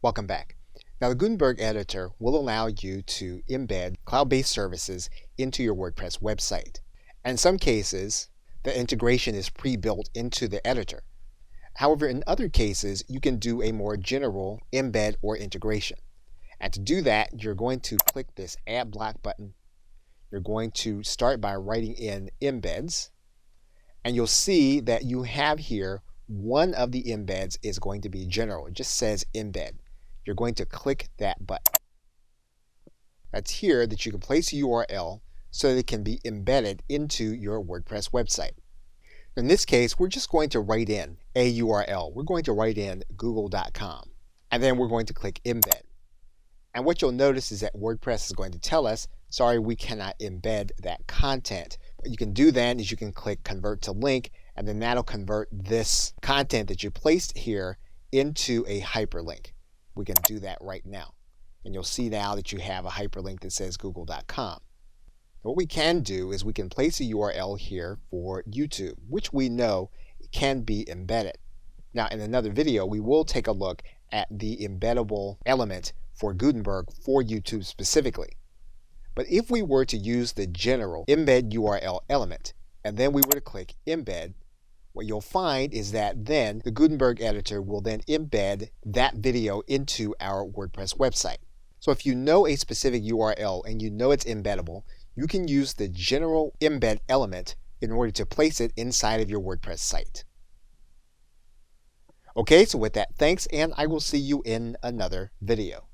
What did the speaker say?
Welcome back. Now the Gutenberg editor will allow you to embed cloud-based services into your WordPress website. And in some cases, the integration is pre-built into the editor. However, in other cases, you can do a more general embed or integration. And to do that, you're going to click this Add Block button. You're going to start by writing in embeds. And you'll see that you have here one of the embeds is going to be general. It just says embed. You're going to click that button. That's here that you can place a URL so that it can be embedded into your WordPress website. In this case, we're just going to write in a URL. We're going to write in google.com, and then we're going to click embed. And what you'll notice is that WordPress is going to tell us, sorry, we cannot embed that content. What you can do then is you can click convert to link, and then that'll convert this content that you placed here into a hyperlink. We can do that right now. And you'll see now that you have a hyperlink that says google.com. What we can do is we can place a URL here for YouTube, which we know can be embedded. Now in another video, we will take a look at the embeddable element for Gutenberg for YouTube specifically. But if we were to use the general embed URL element, and then we were to click embed, what you'll find is that then the Gutenberg editor will then embed that video into our WordPress website. So if you know a specific URL and you know it's embeddable, you can use the general embed element in order to place it inside of your WordPress site. Okay, so with that, thanks, and I will see you in another video.